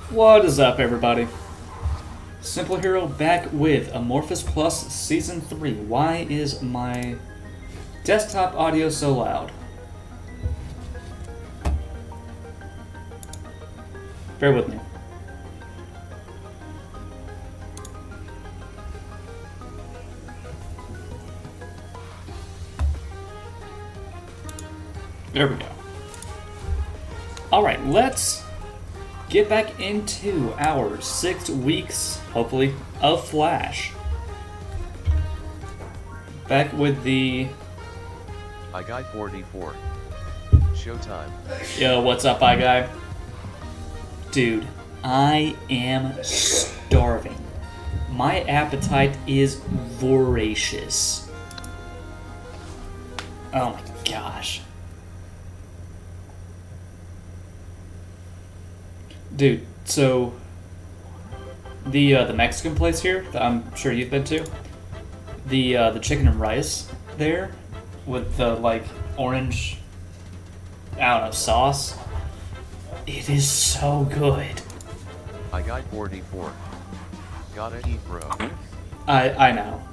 What is up, everybody? Simple Hero back with Amorphous Plus Season 3. Why is my desktop audio so loud? Bear with me. There we go. Alright, let's get back into our 6 weeks, hopefully, of Flash. Back with the... iGuy 44. Showtime. Yo, what's up, iGuy? Dude, I am starving. My appetite is voracious. Oh my gosh. Dude, so the Mexican place here that I'm sure you've been to, the chicken and rice there with the like orange, I don't know, sauce. It is so good. iGuy 44. Gotta eat, bro. I know,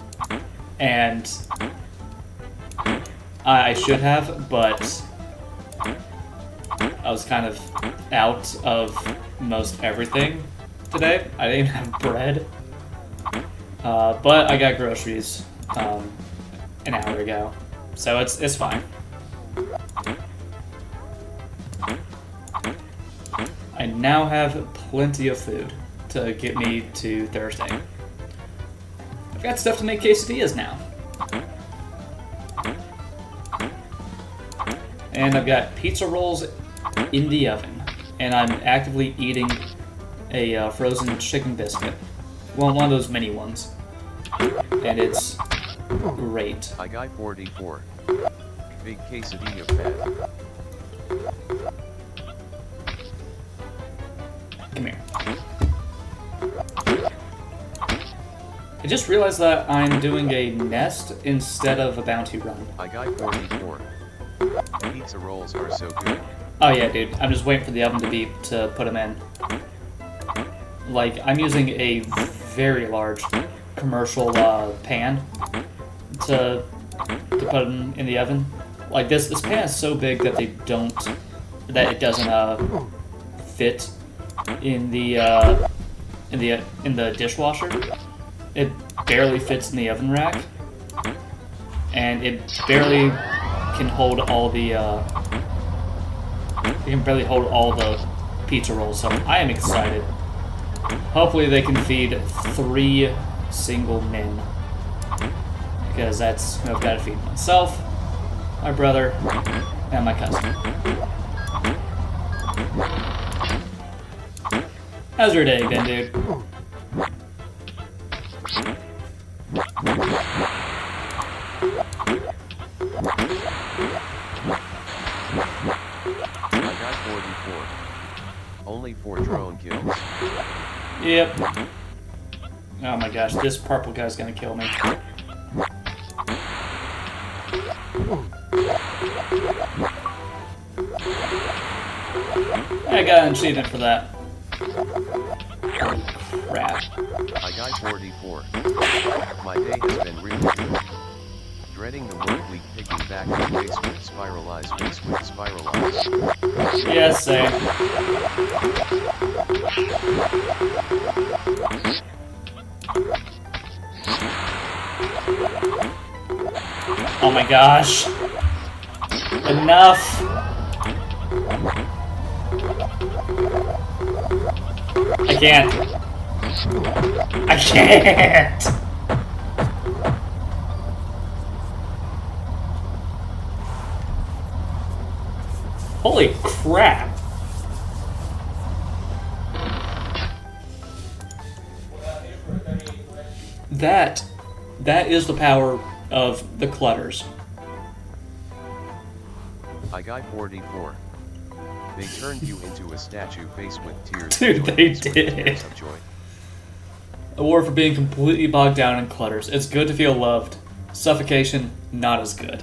and I should have, but I was kind of out of most everything today. I didn't even have bread, but I got groceries an hour ago, so it's fine. I now have plenty of food to get me to Thursday. I've got stuff to make quesadillas now. And I've got pizza rolls in the oven. And I'm actively eating a frozen chicken biscuit. Well, one of those mini ones. And it's great. iGuy 44. Big quesadilla fan. Come here. I just realized that I'm doing a nest instead of a bounty run. iGuy 44. Pizza rolls are so good. Oh yeah, dude. I'm just waiting for the oven to beep to put them in. Like, I'm using a very large commercial pan to put them in the oven. Like, this pan is so big that it doesn't fit in the dishwasher. It barely fits in the oven rack, and it barely can hold all the they can barely hold all the pizza rolls. So I am excited. Hopefully they can feed 3 single men, because that's who I've got to feed: myself, my brother, and my cousin. How's your day been, dude? I got 44. Only 4 drone kills. Yep. Oh my gosh, this purple guy's gonna kill me. I got an achievement for that. Holy crap. I got 44. My day has been really good. Dreading the work week, picking back the basement spiralize. Yes, same. Oh my gosh. Enough. I can't. I can't. Holy crap. That is the power of the clutters. I got 44. They turned you into a statue face with tears. Dude, of joy, they face with did. tears of joy. Award for being completely bogged down in clutters. It's good to feel loved. Suffocation, not as good.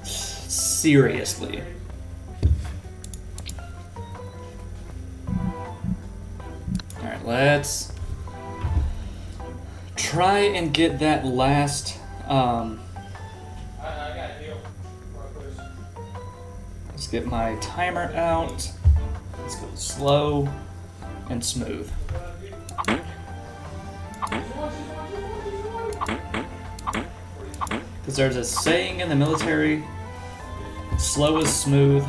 Seriously. Alright, let's try and get that last, let's get my timer out. Let's go slow and smooth. Because there's a saying in the military, slow is smooth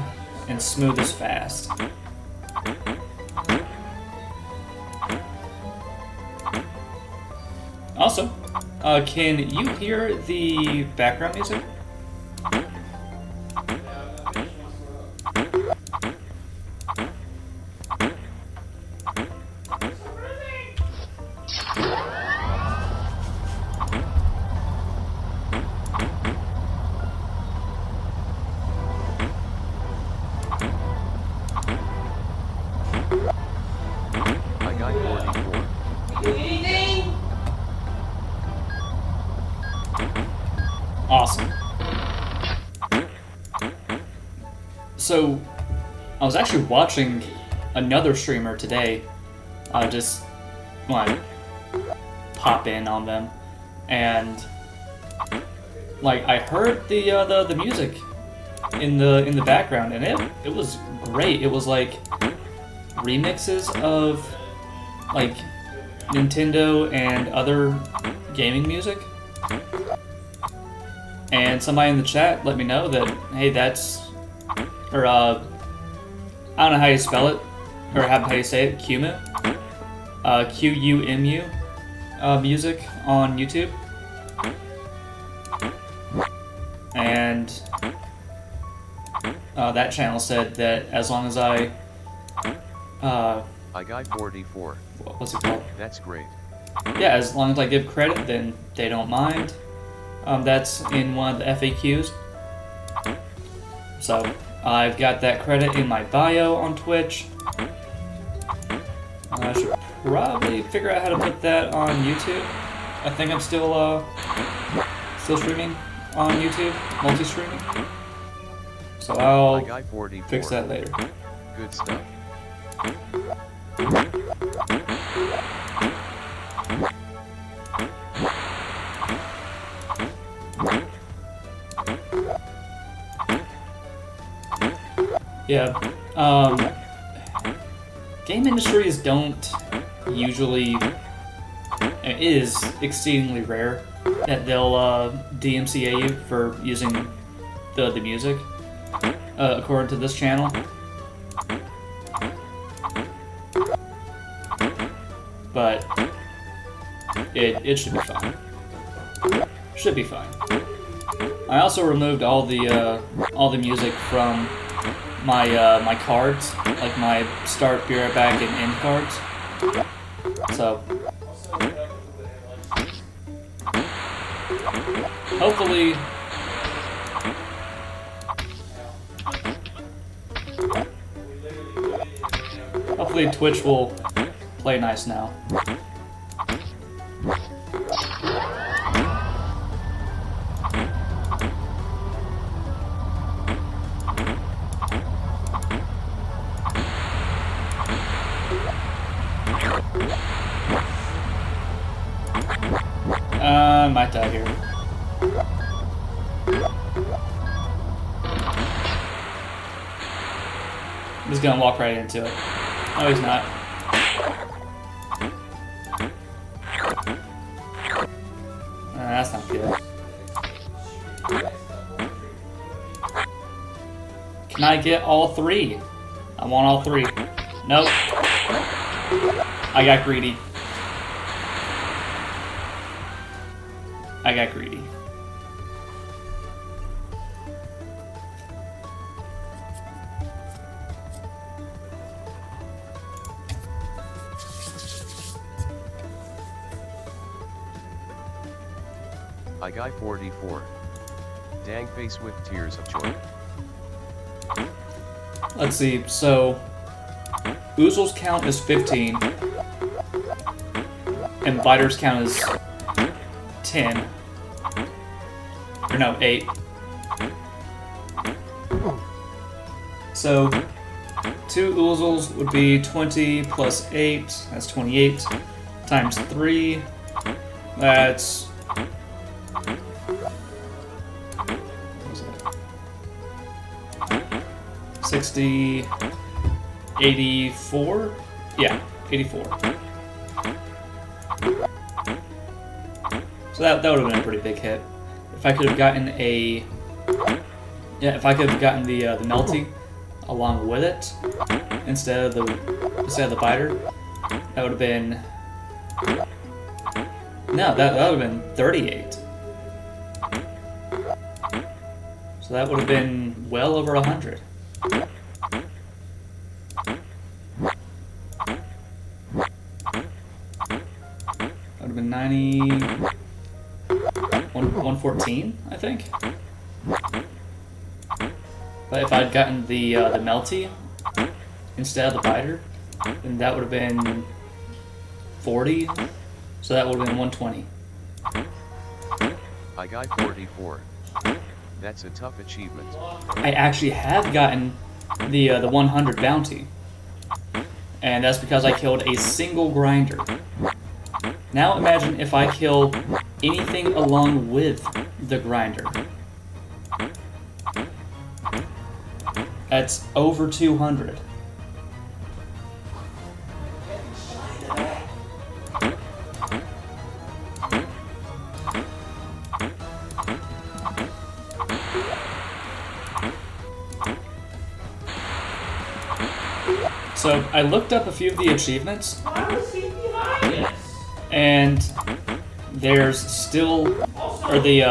and smooth is fast. Also, can you hear the background music? I got 44. Awesome. So, I was actually watching another streamer today. Just like pop in on them, and like I heard the music in the background, and it was great. It was like remixes of like Nintendo and other gaming music. And somebody in the chat let me know that, hey, that's, or I don't know how you spell it, or how you say it, Qumu, Qumu, music on YouTube. And that channel said that as long as I got 44. what's it called? That's great. Yeah, as long as I give credit, then they don't mind. That's in one of the FAQs. So, I've got that credit in my bio on Twitch. I should probably figure out how to put that on YouTube. I think I'm still streaming on YouTube, multi-streaming. So I I'll got 44. fix that later. Good stuff. Yeah. Game industries don't usually. It is exceedingly rare that they'll DMCA you for using the music, according to this channel. But it should be fine. Should be fine. I also removed all the music from my my cards, like my start, be right back, and end cards. So hopefully Twitch will play nice now. Might die here. He's gonna walk right into it. No, he's not. That's not good. Can I get all three? I want all three. Nope. I got greedy. I got greedy. I got 44. Dang face with tears of joy. Let's see, so Oozle's count is 15. And Biter's count is 10. Or no, 8. So 2 Oozles would be 20 plus 8, that's 28. Times 3, that's... what was that? 60... 84? Yeah, 84. So that would have been a pretty big hit. If I could have gotten a... Yeah, if I could have gotten the Melty along with it, instead of the Biter, that would have been... No, that would have been 38. So that would have been well over 100. That would have been 90... 114, I think. But if I'd gotten the Melty instead of the Biter, then that would have been 40. So that would have been 120. I got 44. That's a tough achievement. I actually have gotten the 100 bounty, and that's because I killed a single grinder. Now imagine if I kill anything along with the grinder. That's over 200. So I looked up a few of the achievements, and there's still, or the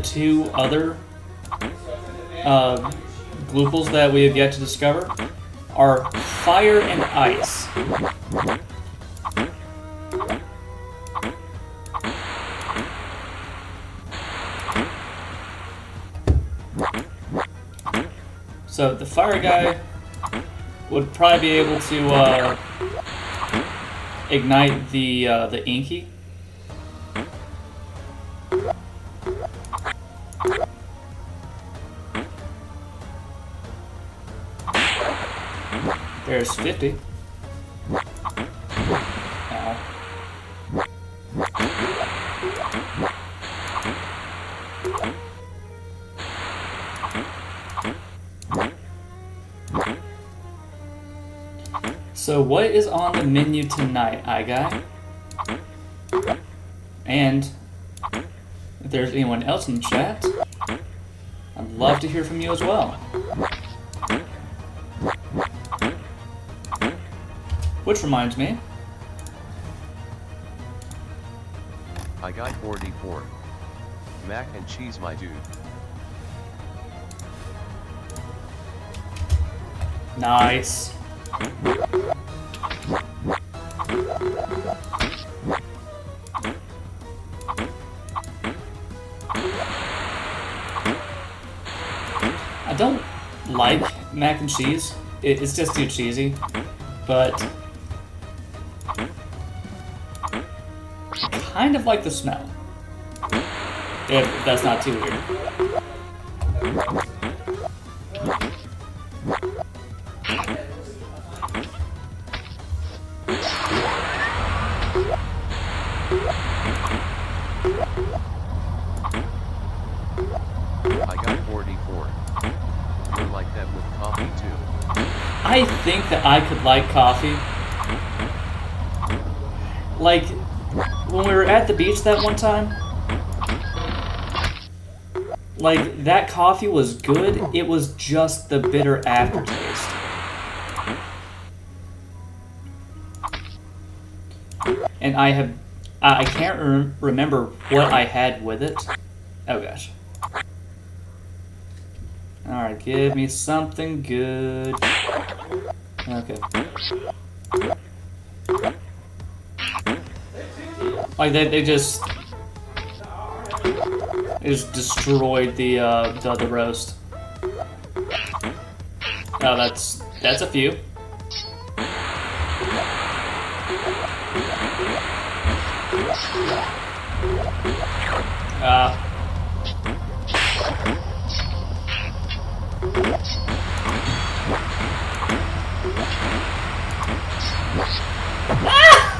two other gloopals that we have yet to discover are fire and ice. So the fire guy would probably be able to ignite the inky. There's 50. Ow. So what is on the menu tonight, guy? And if there's anyone else in the chat, I'd love to hear from you as well. Which reminds me, I got 44. Mac and cheese, my dude. nice. I don't like mac and cheese. It's just too cheesy, but I kind of like the smell. If that's not too weird. I got 44. You're like that with coffee too. I think that I could like coffee. Like, when we were at the beach that one time, like, that coffee was good, it was just the bitter aftertaste. And I can't remember what I had with it. Oh gosh. Alright, give me something good. Okay. Like they just destroyed the roast. Oh, that's a few.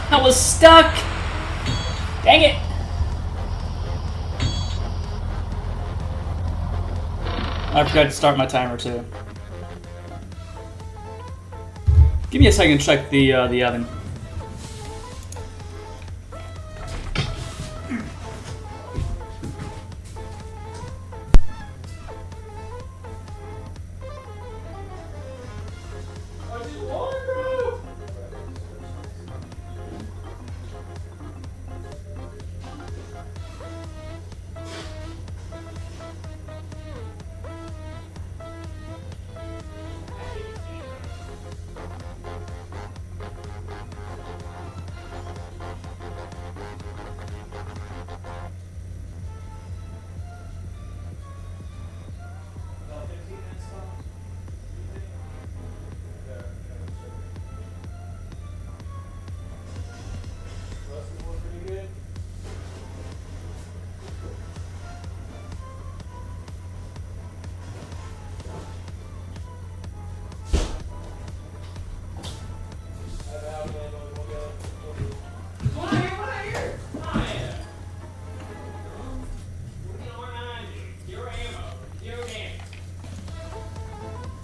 I was stuck! Dang it! I forgot to start my timer too. Give me a second to check the oven.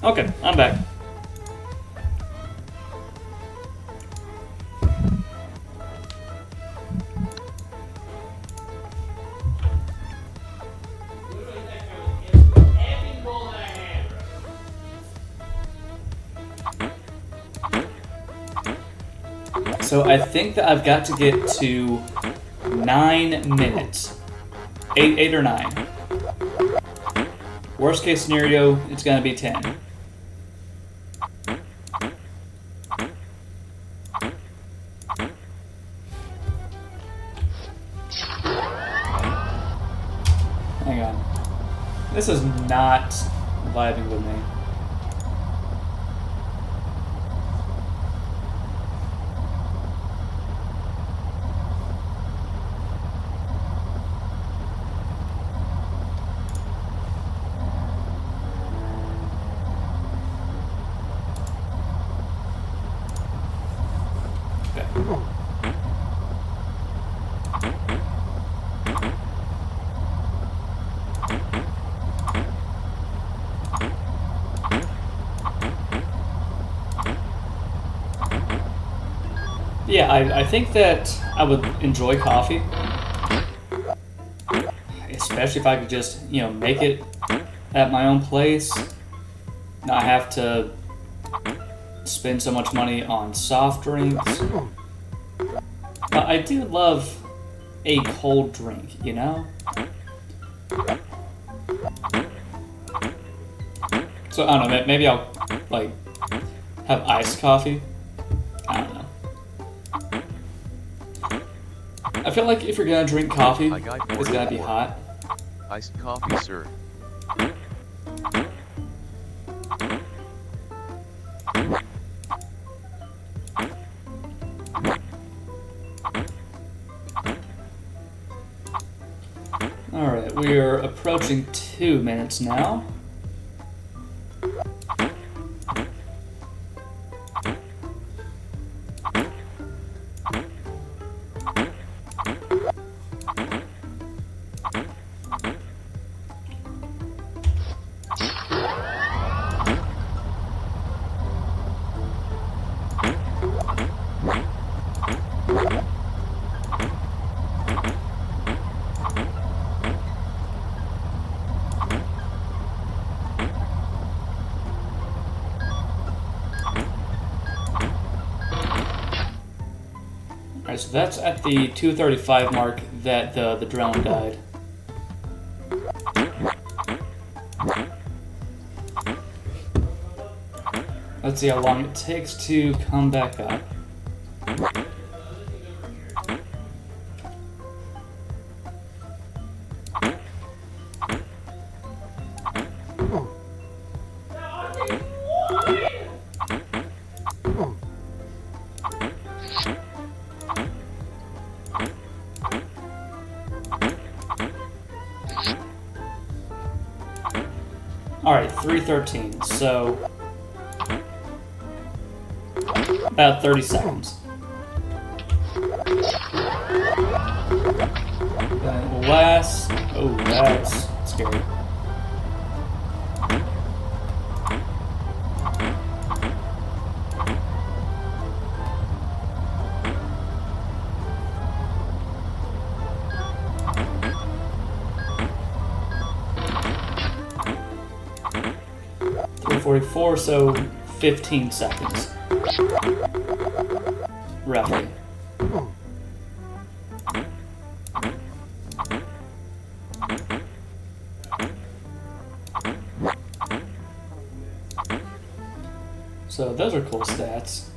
Okay, I'm back. So I think that I've got to get to 9 minutes. 8 or 9. Worst case scenario, it's gonna be 10. Hang on. This is not vibing with me. Yeah, I think that I would enjoy coffee. It's especially if I could just, you know, make it at my own place, not have to spend so much money on soft drinks. But I do love a cold drink, you know? So I don't know, maybe I'll like have iced coffee. I don't know. I feel like if you're gonna drink coffee, it's gotta be hot. Iced coffee, sir. Alright, we are approaching 2 minutes now. Alright, so that's at the 2:35 mark that the drone died. Let's see how long it takes to come back up. Alright, 3:13, so about 30 seconds. Then last, oh, that's scary. .44, so 15 seconds. Roughly. So those are cool stats.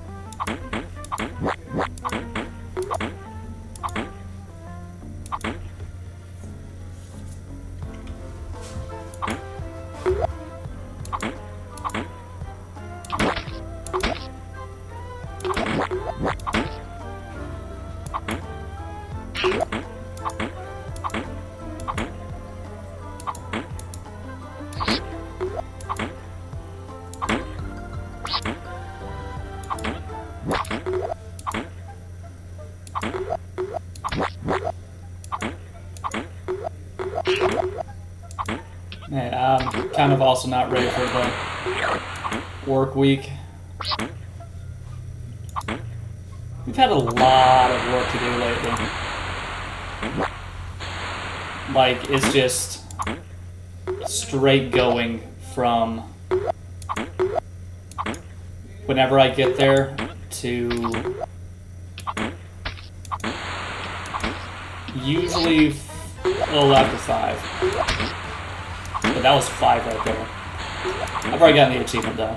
Man, I'm kind of also not ready for the work week. We've had a lot of work to do lately. Like, it's just straight going from whenever I get there to usually a little after 5. But that was 5 right there. I've already gotten the achievement though.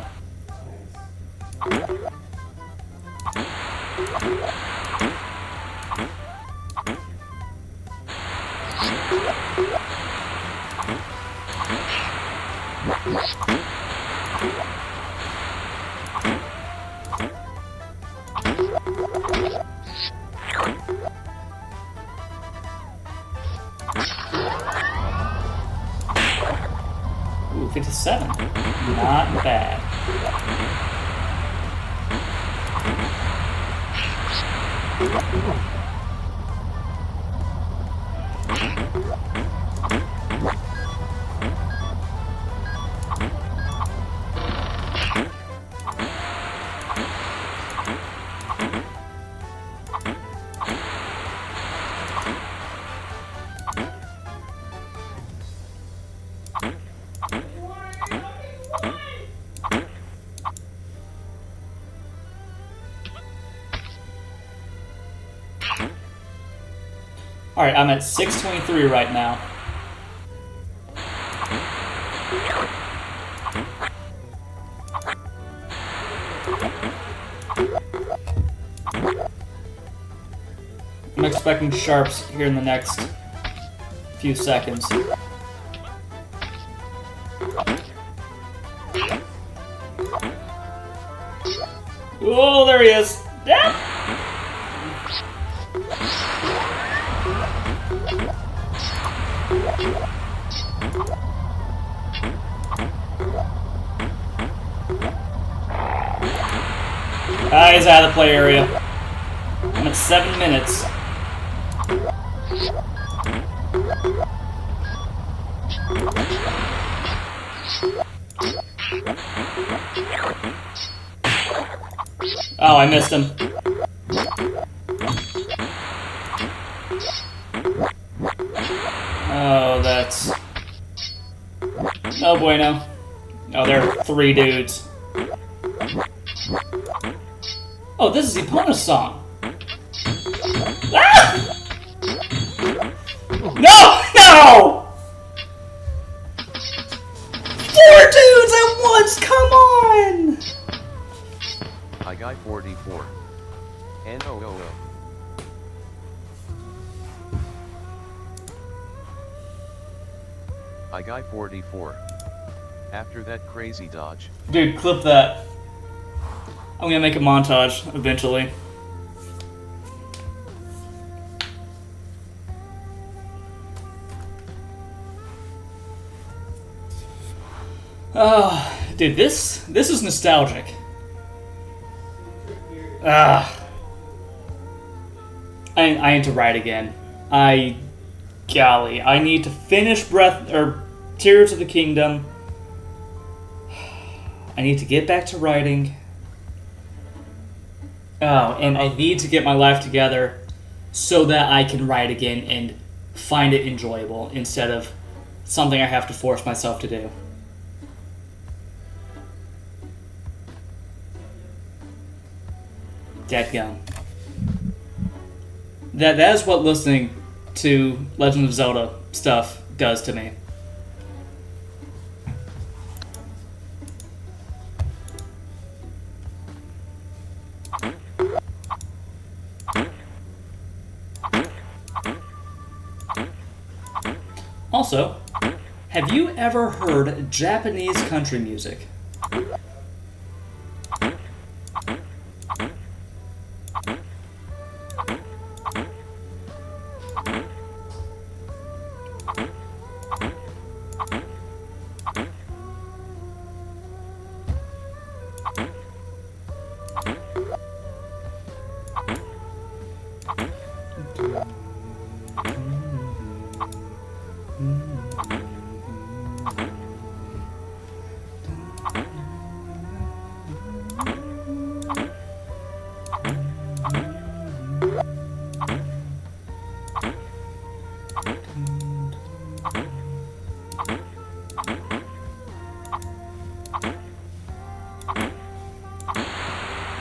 Ooh, 57. Not bad. Alright, I'm at 623 right now. I'm expecting sharps here in the next few seconds. Oh, there he is! Yeah! Ah, he's out of the play area. I'm at 7 minutes. Oh, I missed him. Oh, that's... No bueno. Oh, there are 3 dudes. Oh, this is Epona's song. Ah! No! No! 4 dudes at once! Come on! I got 44. NOOO. I got 44. After that crazy dodge. Dude, clip that. I'm gonna make a montage eventually. Oh, dude, this is nostalgic. Ah, I need to write again. Golly, I need to finish Tears of the Kingdom. I need to get back to writing. Oh, and I need to get my life together so that I can write again and find it enjoyable instead of something I have to force myself to do. Dadgum. That is what listening to Legend of Zelda stuff does to me. Also, have you ever heard Japanese country music?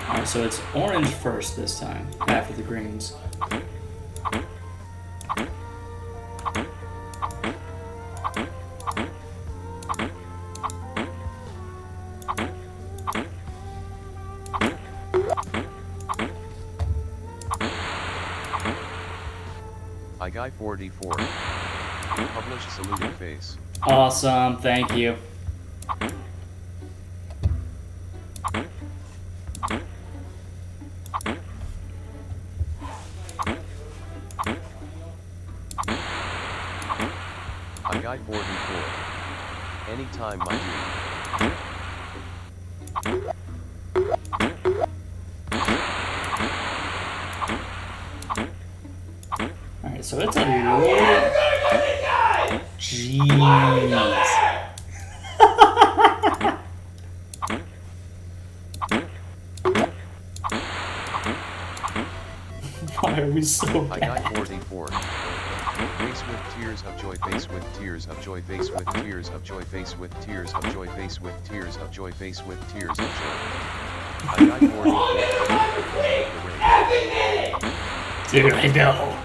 Alright, so it's orange first this time, after the greens. I got 44. Publish saluting face. Awesome, thank you. I got 44. Anytime, my dude. Alright, so it's a little... Jeez. Why are we so bad? I got 44. Face with tears of joy, face with tears of joy, face with tears of joy, face with tears of joy, face with tears of joy, face with tears of joy. I got 44. Dude, I know.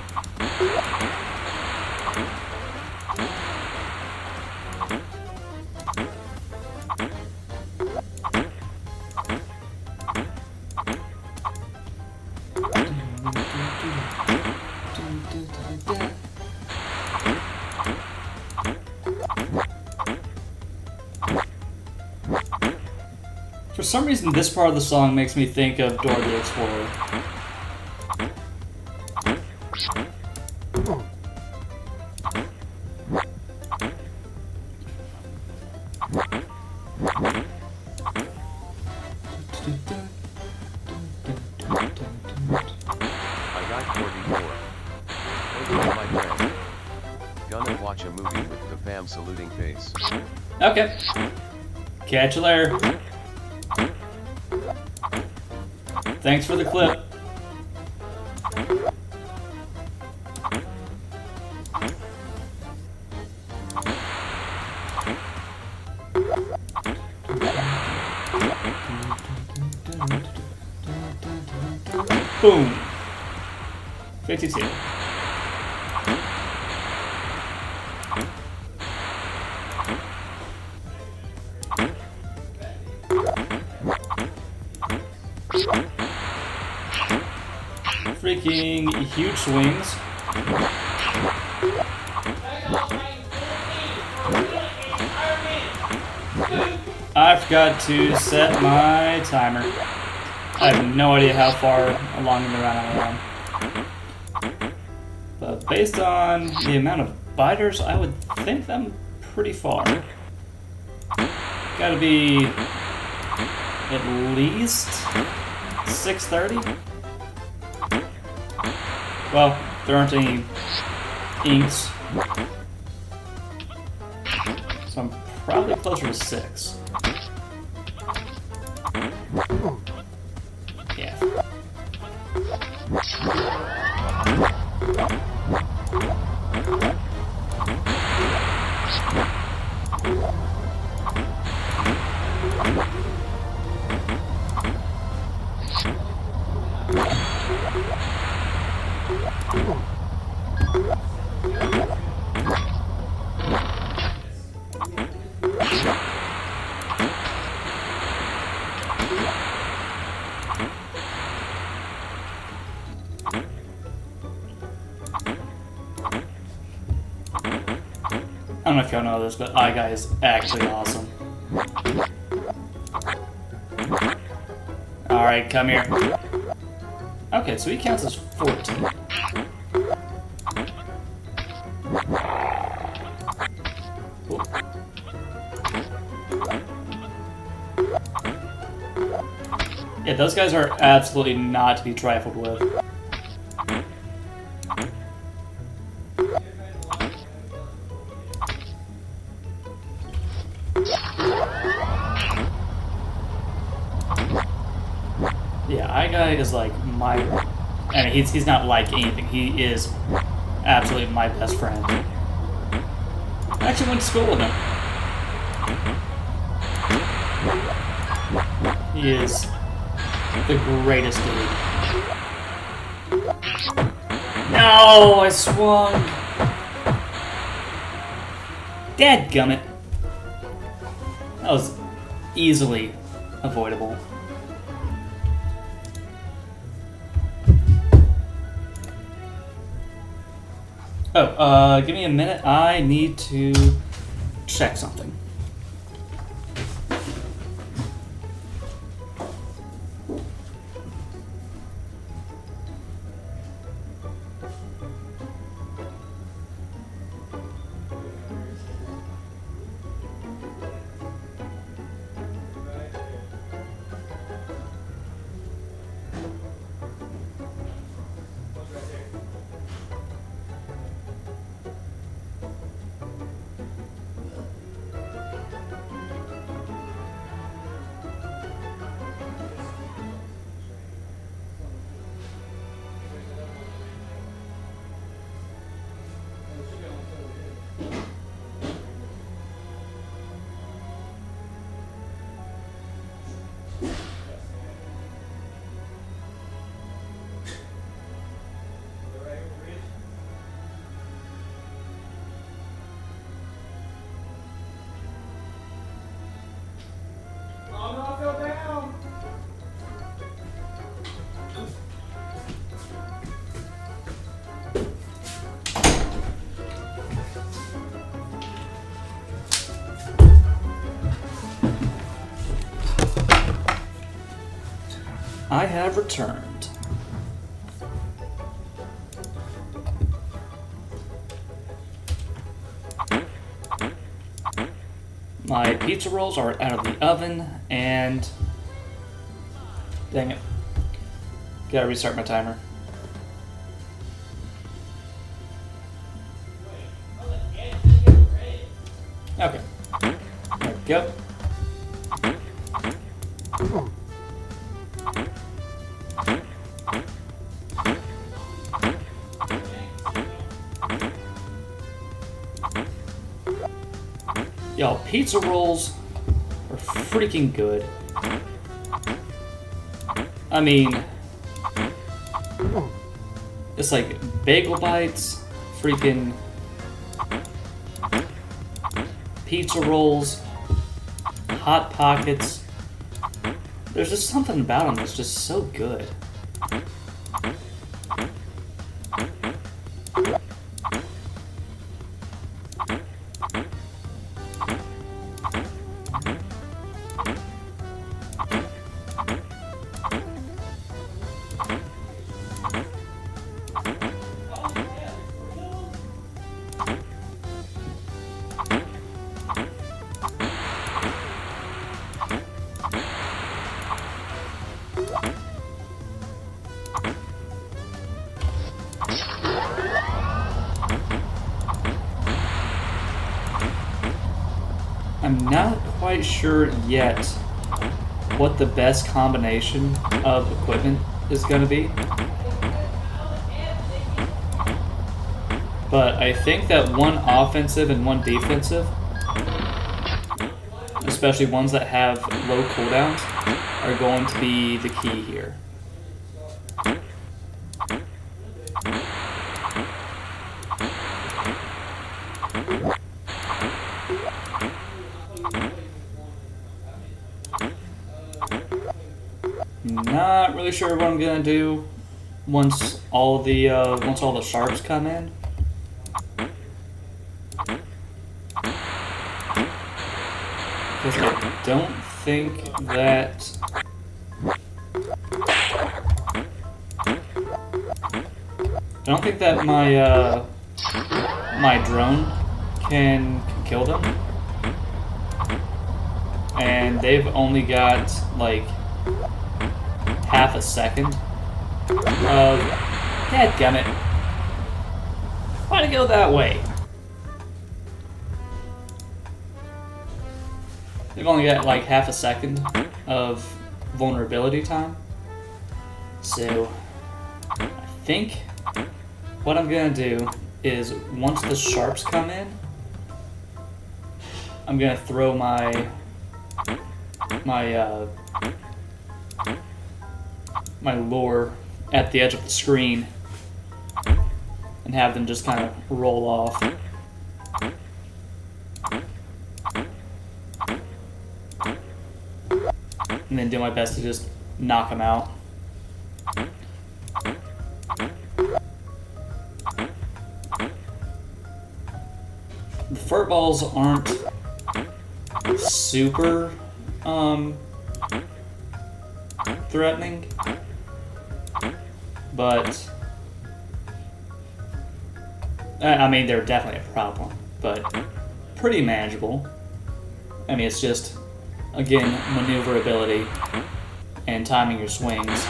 For some reason, this part of the song makes me think of Dora the Explorer. I got 44. Okay, my friend. Gonna watch a movie with the fam saluting face. Okay. Catch you later. Thanks for the clip. Boom. 52. Freaking huge swings. I forgot to set my timer. I have no idea how far along in the round I am. But based on the amount of biters, I would think I'm pretty far. Gotta be at least 6:30. Well, there aren't any inks, so I'm probably closer to 6. Yeah. I don't know if y'all know this, but iGuy is actually awesome. Alright, come here. Okay, so he counts as 14. Ooh. Yeah, those guys are absolutely not to be trifled with. Yeah, iGuy is like my... I mean, he's not like anything. He is absolutely my best friend. I actually went to school with him. He is the greatest dude. No, I swung. Dadgummit. That was easily avoidable. Oh, give me a minute. I need to check something. I have returned. My pizza rolls are out of the oven, and dang it. Gotta restart my timer. Okay. There we go. Y'all, pizza rolls are freaking good. I mean, it's like bagel bites, freaking pizza rolls, hot pockets. There's just something about them that's just so good. I'm not quite sure yet what the best combination of equipment is going to be. But I think that one offensive and one defensive, especially ones that have low cooldowns, are going to be the key here. Not really sure what I'm gonna do once all the sharps come in. Because I don't think that my my drone can kill them, and they've only got like half a second of... Dadgummit. Why'd it go that way? They've only got like half a second of vulnerability time. So, I think what I'm gonna do is once the sharps come in, I'm gonna throw my lure at the edge of the screen and have them just kind of roll off. And then do my best to just knock them out. The fur balls aren't super threatening, but I mean, they're definitely a problem, but pretty manageable. I mean, it's just, again, maneuverability and timing your swings.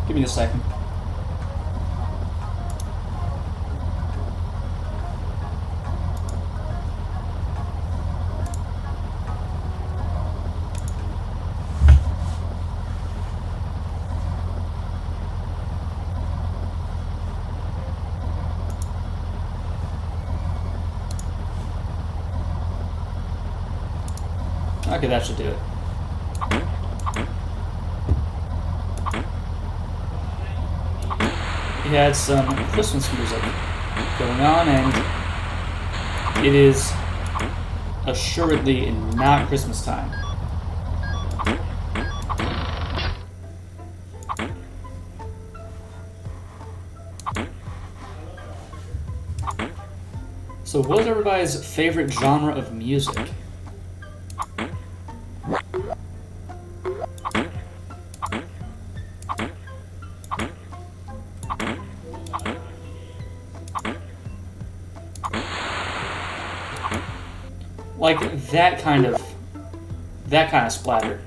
Give me a second. Okay, that should do it. We had some Christmas music going on, and it is assuredly not Christmas time. So what is everybody's favorite genre of music? Like that kind of splatter.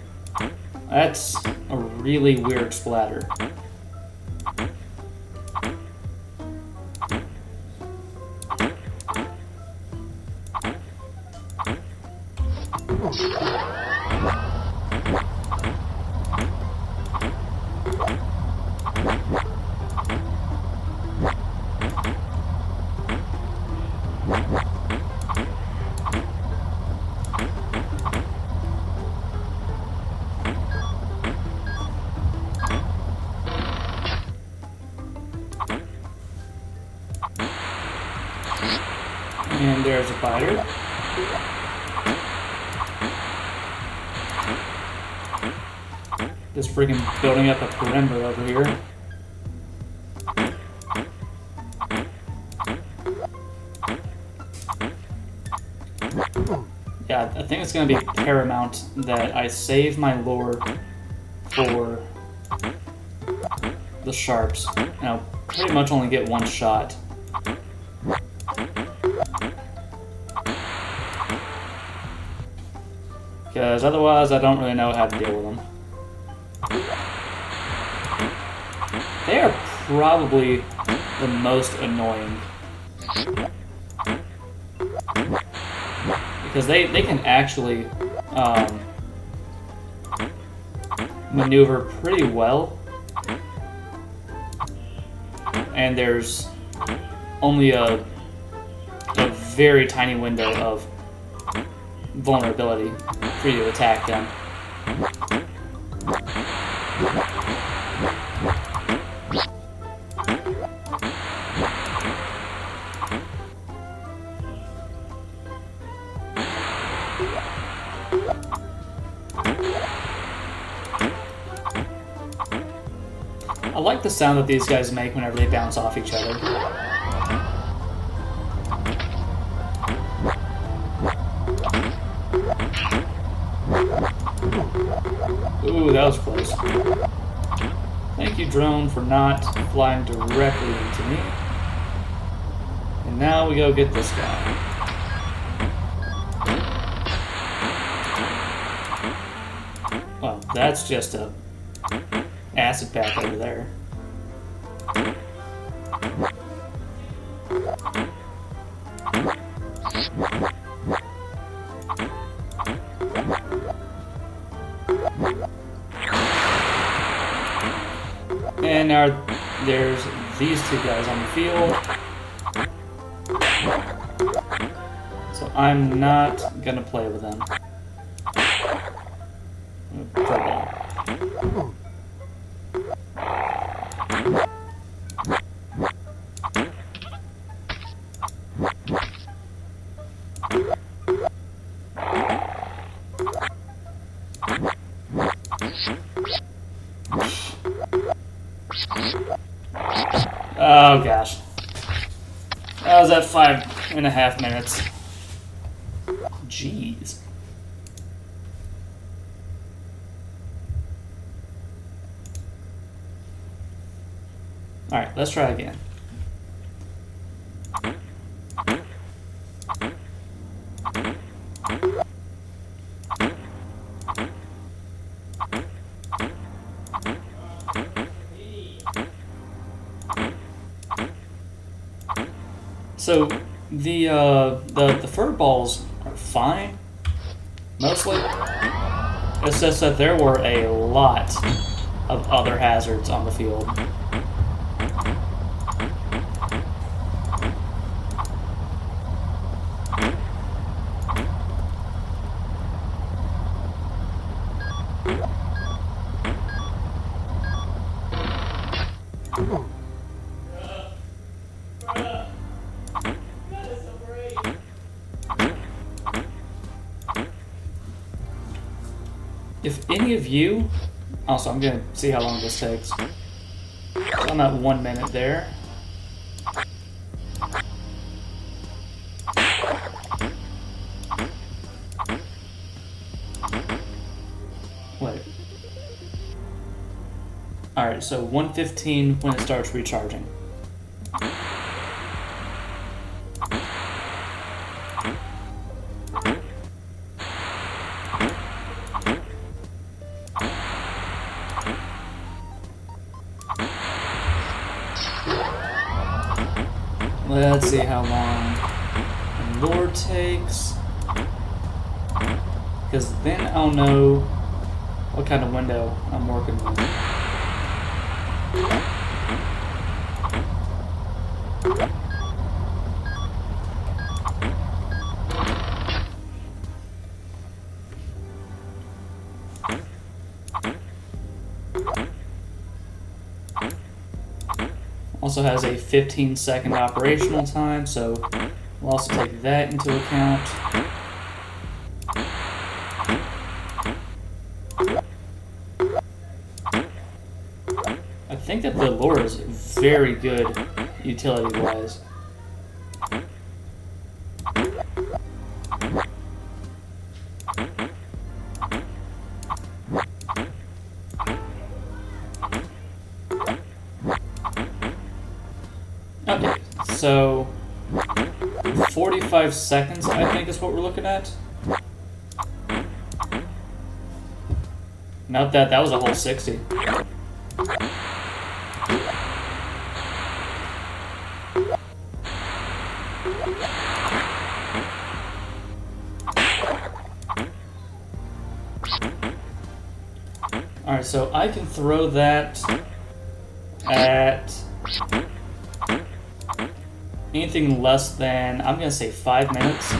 That's a really weird splatter. And there's a biter. Just freaking building up a perimeter over here. Yeah, I think it's going to be paramount that I save my lore for the sharps. And I'll pretty much only get one shot. Because otherwise I don't really know how to deal with them. They are probably the most annoying. Because they can actually maneuver pretty well. And there's only a very tiny window of vulnerability for you to attack them. I like the sound that these guys make whenever they bounce off each other. Ooh, that was close. Thank you, drone, for not flying directly into me. And now we go get this guy. Well, that's just a acid pack over there. And now there's these two guys on the field. So I'm not gonna play with them. Oh gosh. That was at 5.5 minutes. Jeez. Alright, let's try again. So the fur balls are fine, mostly. It's just that there were a lot of other hazards on the field. If any of you... Also, I'm gonna see how long this takes. So I'm at 1 minute there. Wait. Alright, so 1:15 when it starts recharging. Let's see how long the lure takes. Because then I'll know what kind of window I'm working with. Also has a 15-second operational time, so we'll also take that into account. I think that the lure is very good utility-wise. Okay, so 45 seconds, I think, is what we're looking at. Not that, that was a whole 60. Alright, so I can throw that at anything less than, I'm gonna say 5 minutes.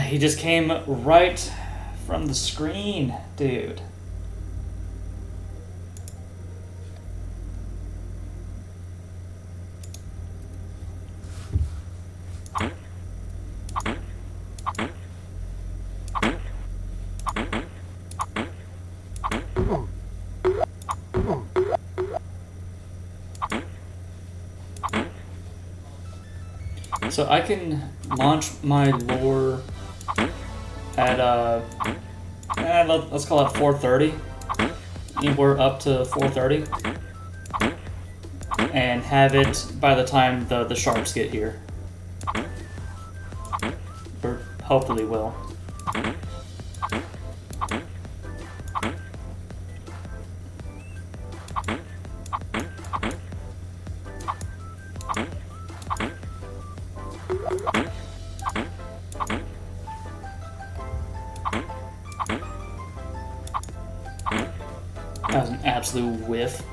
He just came right from the screen, dude. So I can launch my lure at let's call it 4:30, anywhere up to 4:30, and have it by the time the sharks get here, or hopefully will. That was an absolute whiff.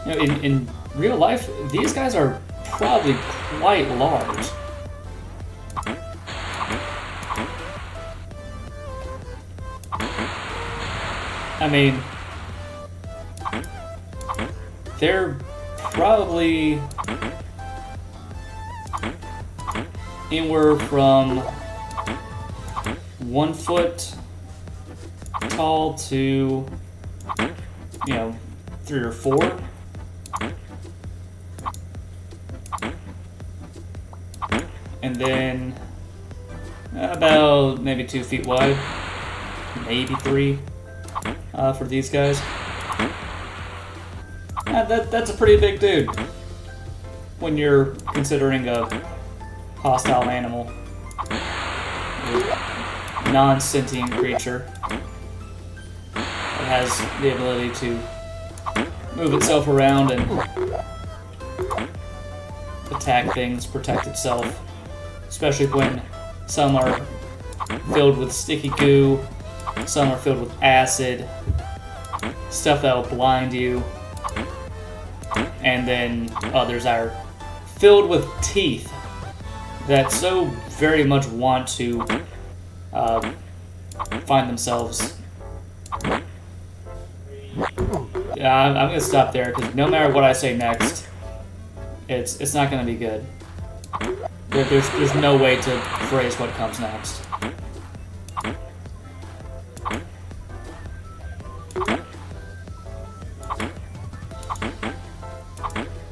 You know, in real life, these guys are probably quite large. I mean, they're probably anywhere from 1 foot tall to, 3 or 4. And then about maybe 2 feet wide, maybe 3 for these guys. That's a pretty big dude when you're considering a hostile animal, a non-sentient creature that has the ability to move itself around and attack things, protect itself, especially when some are filled with sticky goo, some are filled with acid, stuff that will blind you, and then others are filled with teeth that so very much want to find themselves. Yeah, I'm gonna stop there because no matter what I say next, it's not gonna be good. There's no way to phrase what comes next.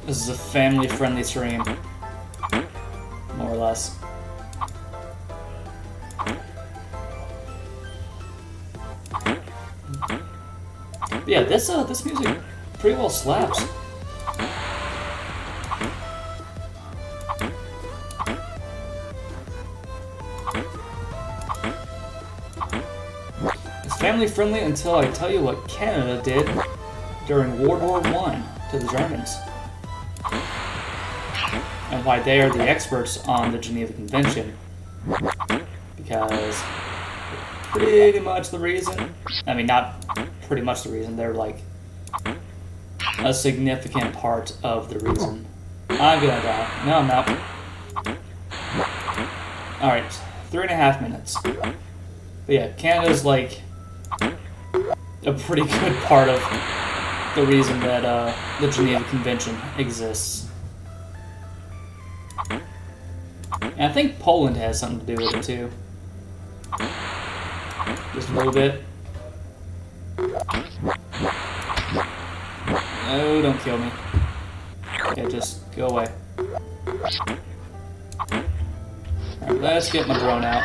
This is a family-friendly stream, more or less. But yeah, this music pretty well slaps. It's family-friendly until I tell you what Canada did during World War I to the Germans. And why they are the experts on the Geneva Convention. Because pretty much the reason, I mean not pretty much the reason, they're like a significant part of the reason. I'm gonna die. No, I'm not. Alright, 3.5 minutes. But yeah, Canada's like a pretty good part of the reason that the Geneva Convention exists. And I think Poland has something to do with it too. Just a little bit. No, don't kill me. Okay, just go away. Alright, let's get my drone out.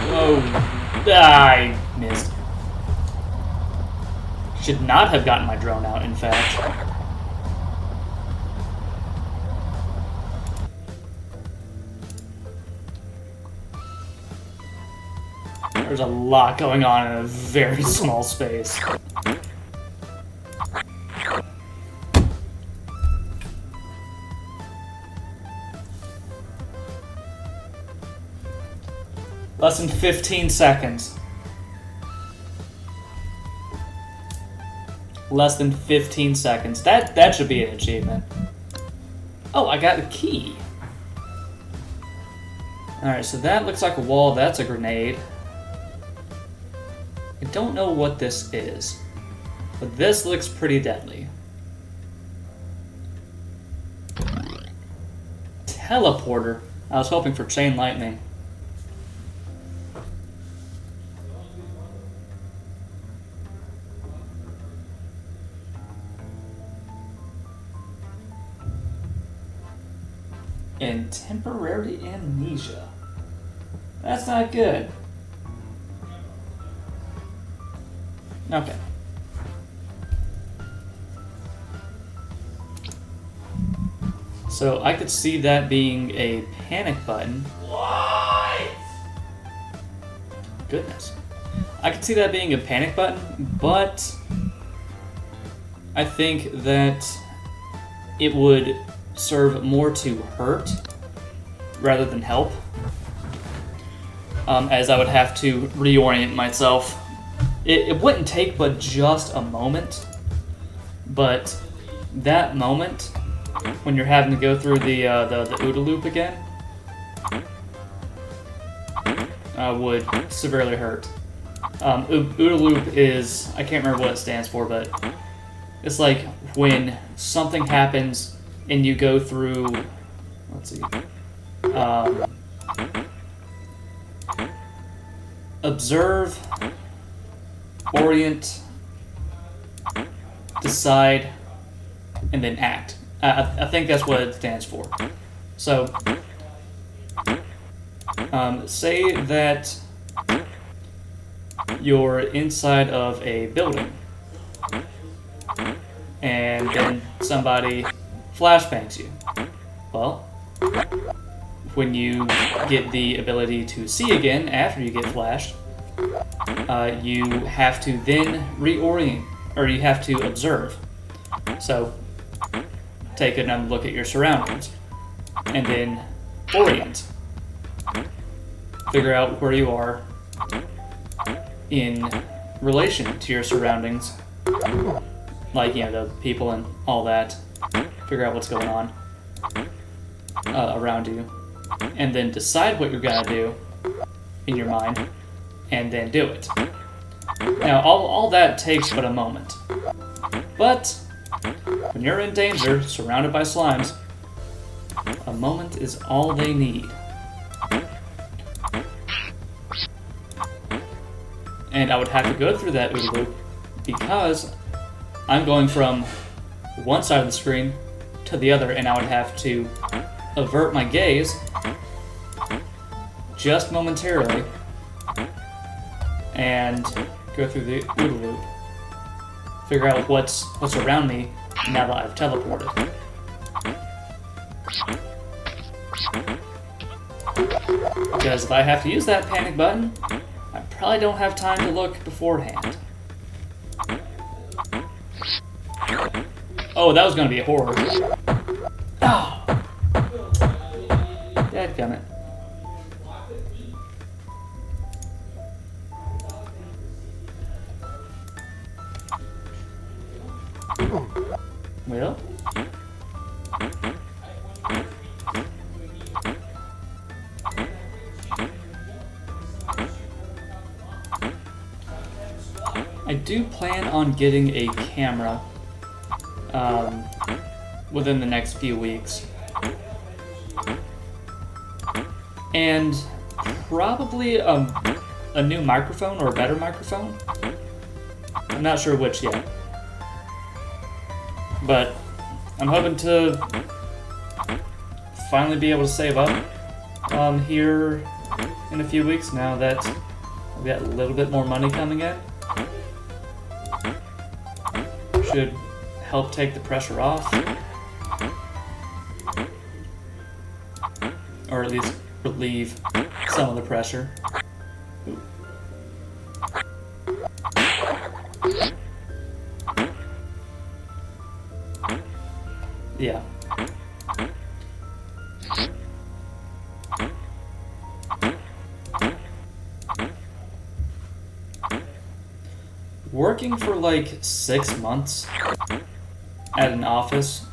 Whoa. I missed. Should not have gotten my drone out, in fact. There's a lot going on in a very small space. Less than 15 seconds. Less than 15 seconds. That should be an achievement. Oh, I got a key. Alright, so that looks like a wall. That's a grenade. I don't know what this is, but this looks pretty deadly. Teleporter. I was hoping for chain lightning. And temporary amnesia. That's not good. Okay. So I could see that being a panic button. What? Goodness. I could see that being a panic button, but I think that it would serve more to hurt rather than help, as I would have to reorient myself. It wouldn't take but just a moment, but that moment when you're having to go through the OODA loop again would severely hurt. OODA loop is, I can't remember what it stands for, but it's like when something happens and you go through, let's see, observe, orient, decide, and then act. I think that's what it stands for. So, say that you're inside of a building, and then somebody flashbangs you. Well, when you get the ability to see again after you get flashed, you have to then reorient, or you have to observe. So, take another look at your surroundings, and then orient. Figure out where you are in relation to your surroundings, like, you know, the people and all that. Figure out what's going on around you, and then decide what you're gonna do in your mind, and then do it. Now, all that takes but a moment. But When you're in danger, surrounded by slimes, a moment is all they need. And I would have to go through that OODA loop because I'm going from one side of the screen to the other, and I would have to avert my gaze just momentarily and go through the OODA loop. Figure out what's around me now that I've teleported. Because if I have to use that panic button, I probably don't have time to look beforehand. Oh, that was gonna be a horror. Oh! Dadgummit. Well? I do plan on getting a camera within the next few weeks. And probably a new microphone or a better microphone. I'm not sure which yet. But I'm hoping to finally be able to save up here in a few weeks now that I've got a little bit more money coming in. Should help take the pressure off. Or at least relieve some of the pressure. Ooh. Yeah. Working for like 6 months at an office,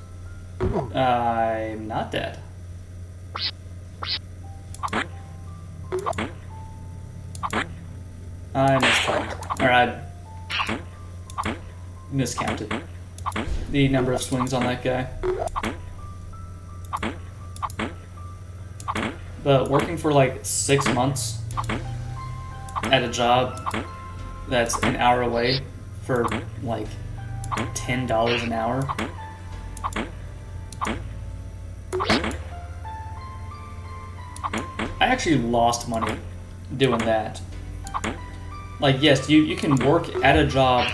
I'm not dead. I miscounted. Or I miscounted the number of swings on that guy. But working for like 6 months at a job that's an hour away for like $10 an hour. I actually lost money doing that. Like, yes, you can work at a job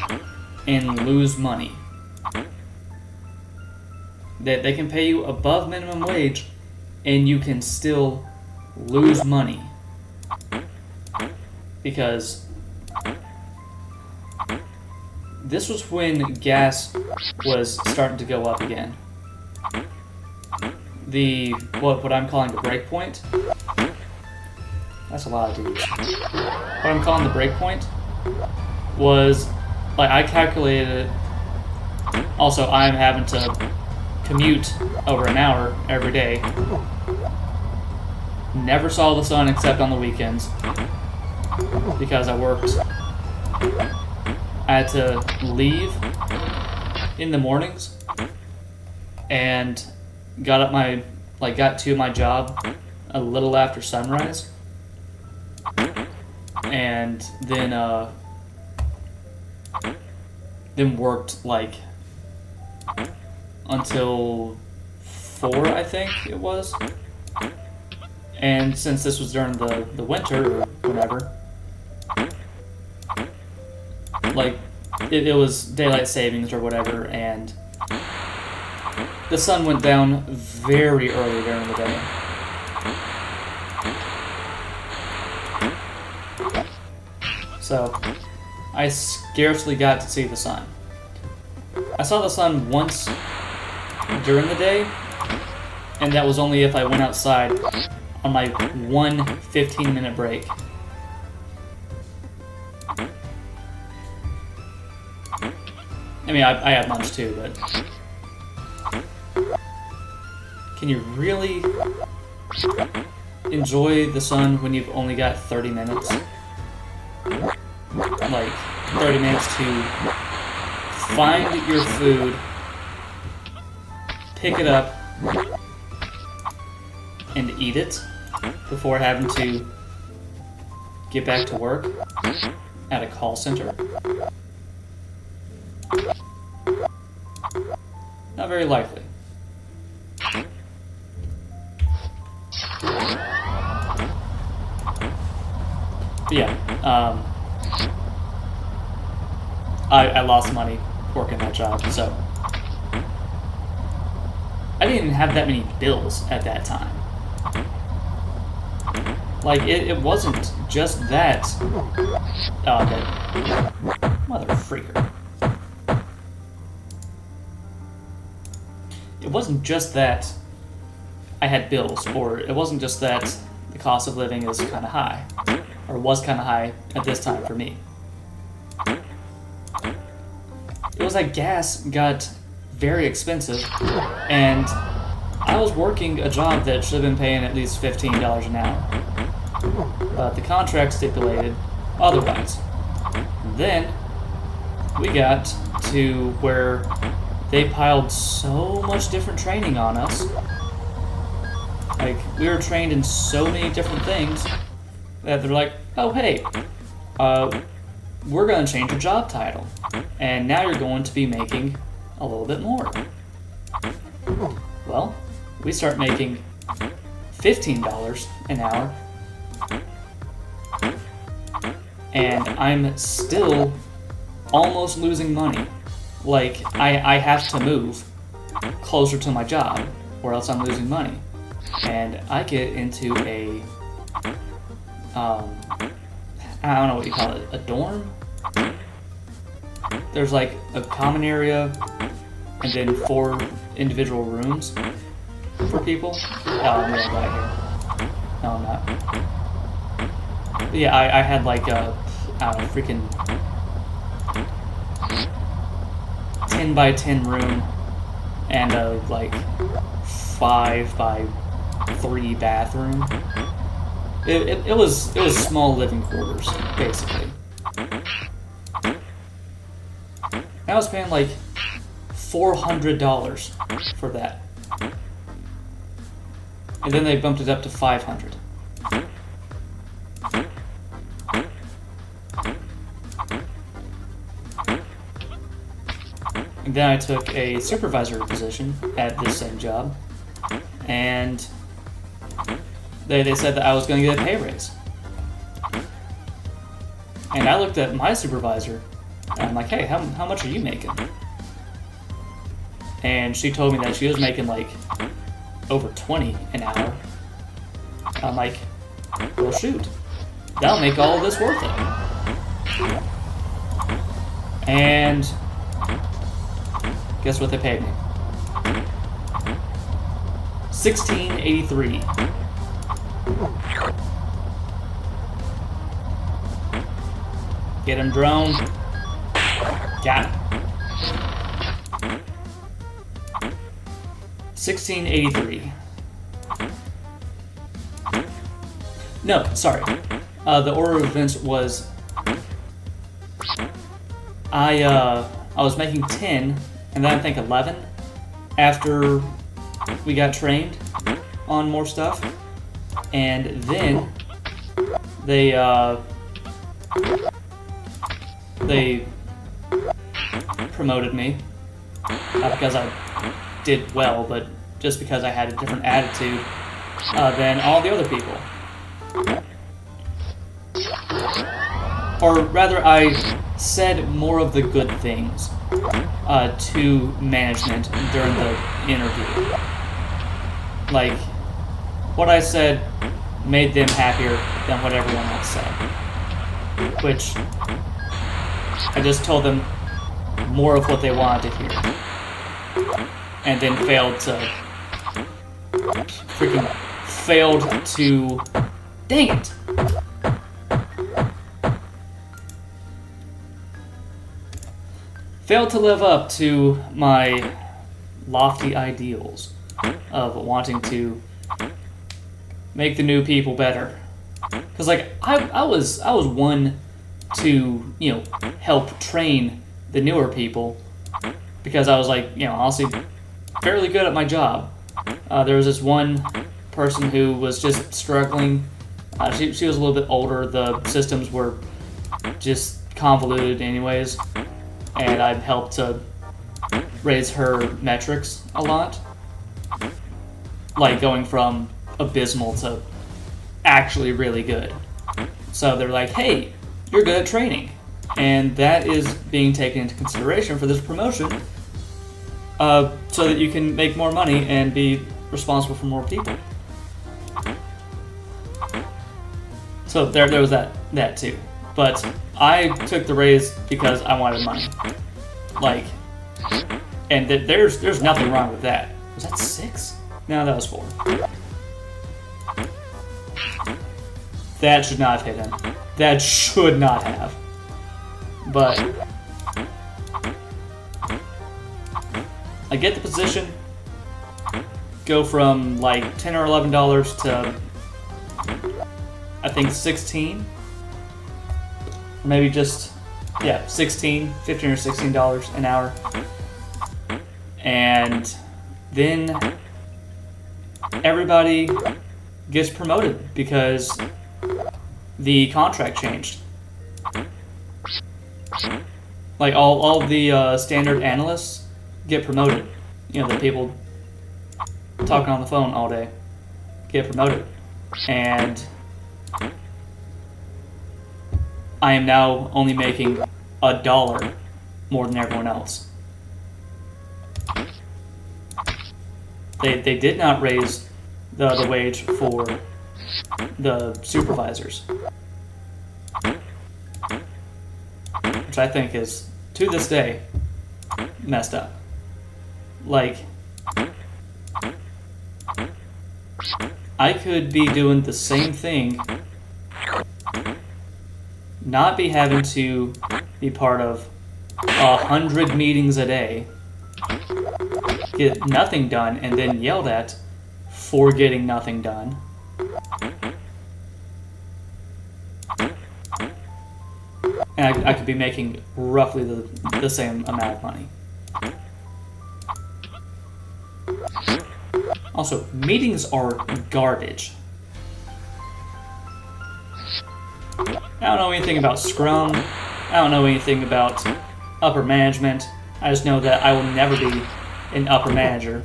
and lose money. They can pay you above minimum wage and you can still lose money. Because this was when gas was starting to go up again. What I'm calling the break point. That's a lot of dudes. What I'm calling the break point was, like, I calculated it. Also, I'm having to commute over an hour every day. Never saw the sun except on the weekends because I worked. I had to leave in the mornings and got to my job a little after sunrise, and then worked like until 4, I think it was. And since this was during the winter or whatever, like it was daylight savings or whatever, and the sun went down very early during the day. So I scarcely got to see the sun. I saw the sun once during the day, and that was only if I went outside on my one 15-minute break. I mean, I had lunch too, but can you really enjoy the sun when you've only got 30 minutes? Like, 30 minutes to find your food, pick it up and eat it before having to get back to work at a call center? Not very likely. But yeah, I lost money working that job, so I didn't even have that many bills at that time. Like, it wasn't just that. Mother freaker. It wasn't just that I had bills, or it wasn't just that the cost of living is kind of high, or was kind of high at this time for me. It was that gas got very expensive, and I was working a job that should have been paying at least $15 an hour. But the contract stipulated otherwise. And then we got to where they piled so much different training on us. Like, we were trained in so many different things that they're like, oh hey, we're going to change your job title. And now you're going to be making a little bit more. Well, we start making $15 an hour. And I'm still almost losing money. Like, I have to move closer to my job, or else I'm losing money. And I get into a, I don't know what you call it, a dorm? There's like a common area, and then 4 individual rooms for people. Oh, I'm gonna die here. No, I'm not. But yeah, I had like a, freaking 10 by 10 room and a like 5 by 3 bathroom. It was small living quarters, basically. I was paying like $400 for that. And then they bumped it up to $500. And then I took a supervisor position at this same job, and they said that I was going to get a pay raise. And I looked at my supervisor, and I'm like, hey, how much are you making? And she told me that she was making like over 20 an hour. I'm like, well shoot, that'll make all of this worth it. And guess what they paid me? $16.83. Get him, drone. Got him. $16.83. No, sorry. The order of events was I was making 10, and then I think 11 after we got trained on more stuff, and then they promoted me because I did well, but just because I had a different attitude than all the other people. Or rather, I said more of the good things to management during the interview. Like, what I said made them happier than what everyone else said. Which, I just told them more of what they wanted to hear. And then failed to dang it! Failed to live up to my lofty ideals of wanting to make the new people better. Because, like, I was one to, help train the newer people. Because I was like, honestly, fairly good at my job. There was this one person who was just struggling. She was a little bit older. The systems were just convoluted anyways, and I helped to raise her metrics a lot. Like going from abysmal to actually really good. So they're like, hey, you're good at training. And that is being taken into consideration for this promotion so that you can make more money and be responsible for more people. So there was that too. But I took the raise because I wanted money. Like, and there's nothing wrong with that. Was that 6? No, that was 4. That should not have hit him. That should not have. But I get the position. Go from like $10 or $11 to I think 16. Maybe just 16, $15 or $16 an hour. And then everybody gets promoted because the contract changed. Like all the standard analysts get promoted. You know, the people talking on the phone all day get promoted. And I am now only making $1 more than everyone else. They did not raise the wage for the supervisors, which I think is, to this day, messed up. Like, I could be doing the same thing, not be having to be part of 100 meetings a day, get nothing done, and then yelled at for getting nothing done. And I could be making roughly the same amount of money. Also, meetings are garbage. I don't know anything about Scrum. I don't know anything about upper management. I just know that I will never be an upper manager.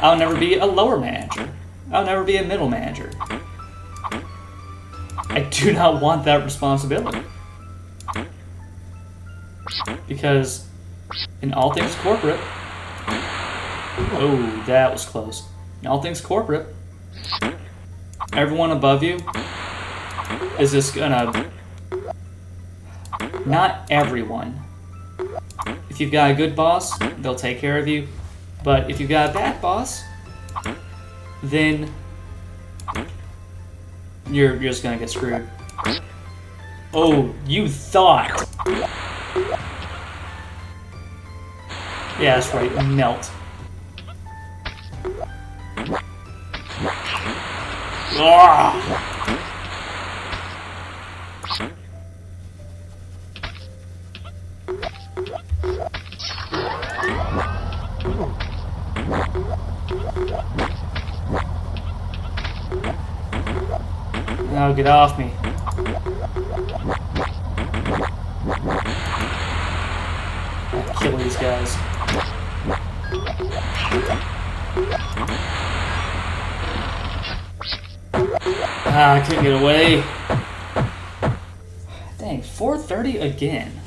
I'll never be a lower manager. I'll never be a middle manager. I do not want that responsibility. Because in all things corporate... Oh, that was close. In all things corporate, everyone above you is just gonna... Not everyone. If you've got a good boss, they'll take care of you. But if you've got a bad boss, then you're just gonna get screwed. Oh, you thought. Yeah, that's right, melt. Ah! Now get off me. I'll kill these guys. Ah, I couldn't get away. Dang, 4:30 again.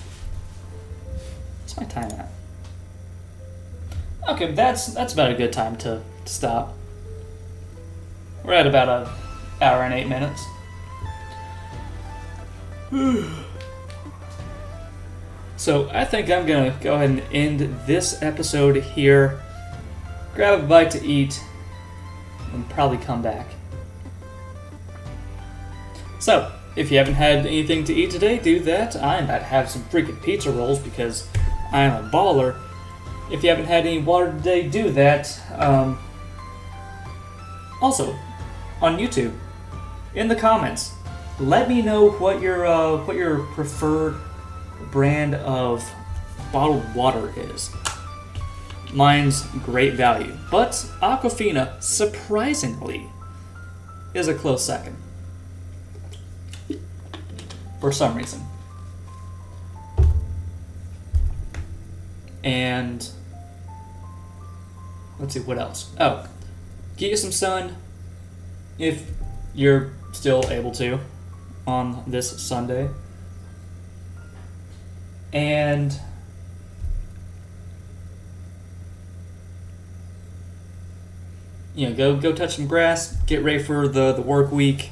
What's my time at? Okay, that's about a good time to stop. We're at about an hour and 8 minutes. So I think I'm gonna go ahead and end this episode here, grab a bite to eat, and probably come back. So, if you haven't had anything to eat today, do that. I'm about to have some freaking pizza rolls because I am a baller. If you haven't had any water today, do that. Also, on YouTube, in the comments, let me know what your preferred brand of bottled water is. Mine's great value, but Aquafina, surprisingly, is a close second. For some reason. And let's see, what else? Oh, get you some sun if you're still able to on this Sunday. And go touch some grass, get ready for the work week.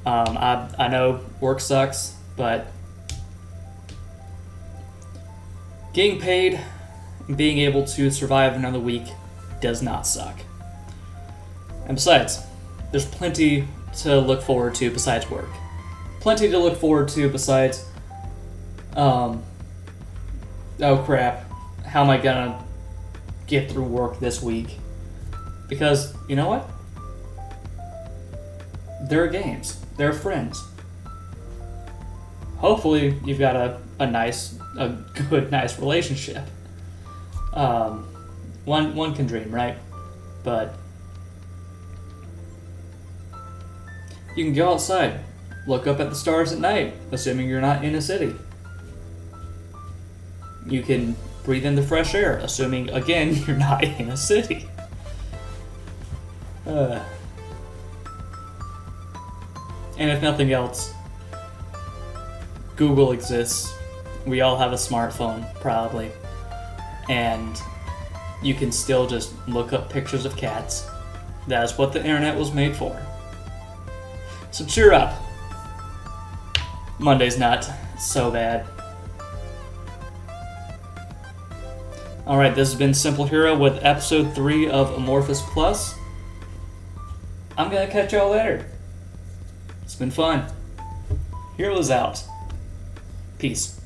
I know work sucks, but getting paid and being able to survive another week does not suck. And besides, there's plenty to look forward to besides work. Plenty to look forward to besides, oh crap, how am I gonna get through work this week? Because, you know what? There are games. There are friends. Hopefully you've got a good, nice relationship. One can dream, right? But you can go outside, look up at the stars at night, assuming you're not in a city. You can breathe in the fresh air, assuming, again, you're not in a city. And if nothing else, Google exists. We all have a smartphone, probably. And you can still just look up pictures of cats. That is what the internet was made for. So cheer up. Monday's not so bad. Alright, this has been Simple Hero with episode 3 of Amorphous Plus. I'm gonna catch y'all later. It's been fun. Heroes out. Peace.